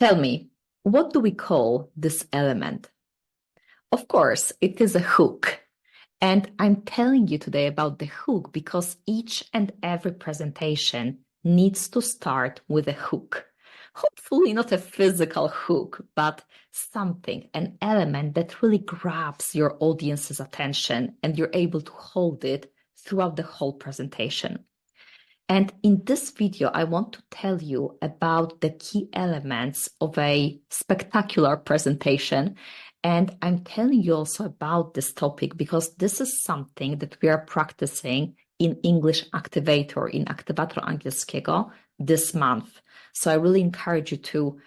Tell me, what do we call this element? Of course, it is a hook. And I'm telling you today about the hook because each and every presentation needs to start with a hook. Hopefully not a physical hook, but something, an element that really grabs your audience's attention and you're able to hold it throughout the whole presentation. And in this video, I want to tell you about the key elements of a spectacular presentation. And I'm telling you also about this topic because this is something that we are practicing in English Activator, in Aktywator Angielskiego this month. So I really encourage you to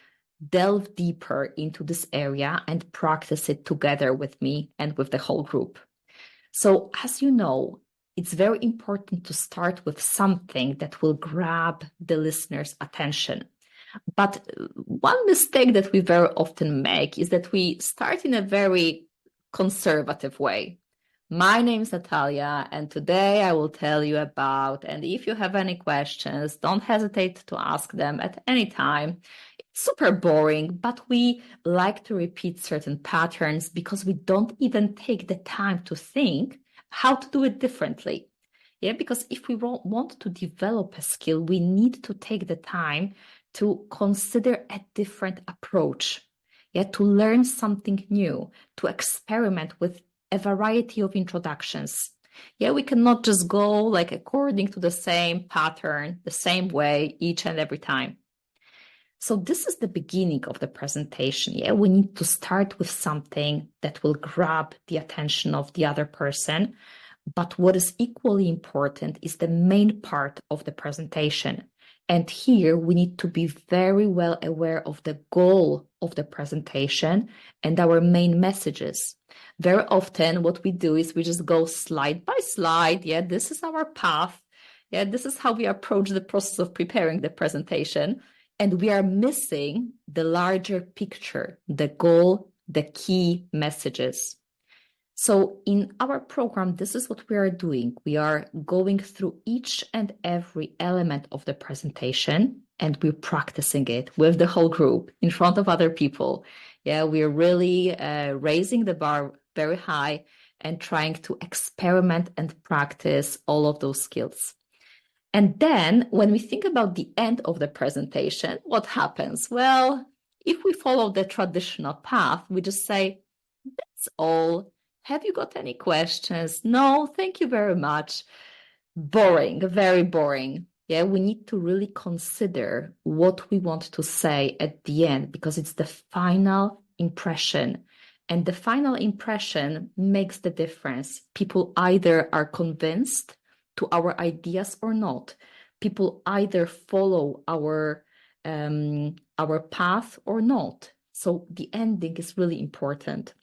delve deeper into this area and practice it together with me and with the whole group. So as you know, it's very important to start with something that will grab the listener's attention. But one mistake that we very often make is that we start in a very conservative way. My name is Natalia, and today I will tell you about, and if you have any questions, don't hesitate to ask them at any time. It's super boring, but we like to repeat certain patterns because we don't even take the time to think how to do it differently. Yeah, because if we want to develop a skill, we need to take the time to consider a different approach. Yeah, to learn something new, to experiment with a variety of introductions. Yeah, we cannot just go like according to the same pattern, the same way each and every time. So this is the beginning of the presentation. Yeah, we need to start with something that will grab the attention of the other person. But what is equally important is the main part of the presentation. And here we need to be very well aware of the goal of the presentation and our main messages. Very often what we do is we just go slide by slide. Yeah, this is our path. Yeah, this is how we approach the process of preparing the presentation. And we are missing the larger picture, the goal, the key messages. So in our program, this is what we are doing. We are going through each and every element of the presentation and we're practicing it with the whole group in front of other people. Yeah, we're really raising the bar very high and trying to experiment and practice all of those skills. And then when we think about the end of the presentation, what happens? Well, if we follow the traditional path, we just say, that's all. Have you got any questions? No, thank you very much. Boring, very boring. Yeah, we need to really consider what we want to say at the end because it's the final impression. And the final impression makes the difference. People either are convinced to our ideas or not. People either follow our path or not. So the ending is really important.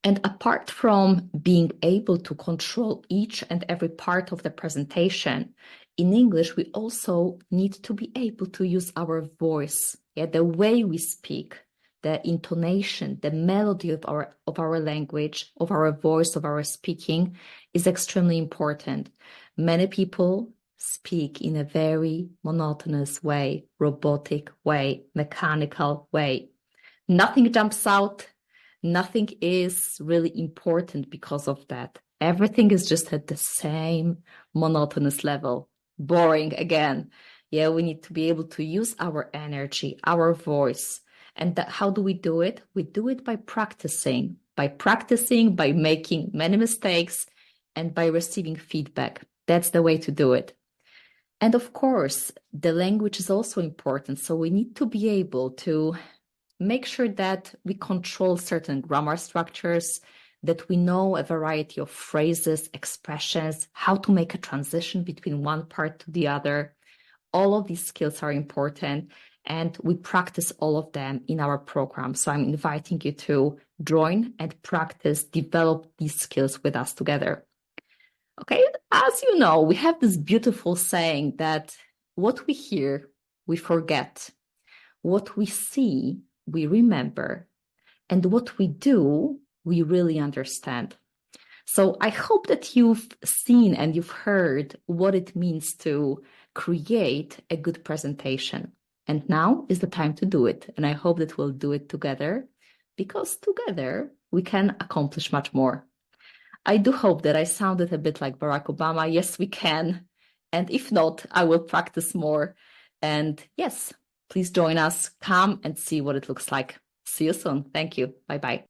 And apart from being able to control each and every part of the presentation, in English, we also need to be able to use our voice, yeah, the way we speak, the intonation, the melody of our language, of our voice, of our speaking is extremely important. Many people speak in a very monotonous way, robotic way, mechanical way. Nothing jumps out. Nothing is really important because of that. Everything is just at the same monotonous level. Boring again. Yeah, we need to be able to use our energy, our voice. And how do we do it? We do it by practicing, by making many mistakes and by receiving feedback. That's the way to do it. And of course, the language is also important. So we need to be able to make sure that we control certain grammar structures, that we know a variety of phrases, expressions, how to make a transition between one part to the other. All of these skills are important and we practice all of them in our program. So I'm inviting you to join and practice, develop these skills with us together. Okay, as you know, we have this beautiful saying that what we hear, we forget. What we see, we remember, and what we do, we really understand. So I hope that you've seen and you've heard what it means to create a good presentation. And now is the time to do it. And I hope that we'll do it together, because together we can accomplish much more. I do hope that I sounded a bit like Barack Obama. Yes, we can. And if not, I will practice more. And yes, please join us. Come and see what it looks like. See you soon. Thank you. Bye-bye.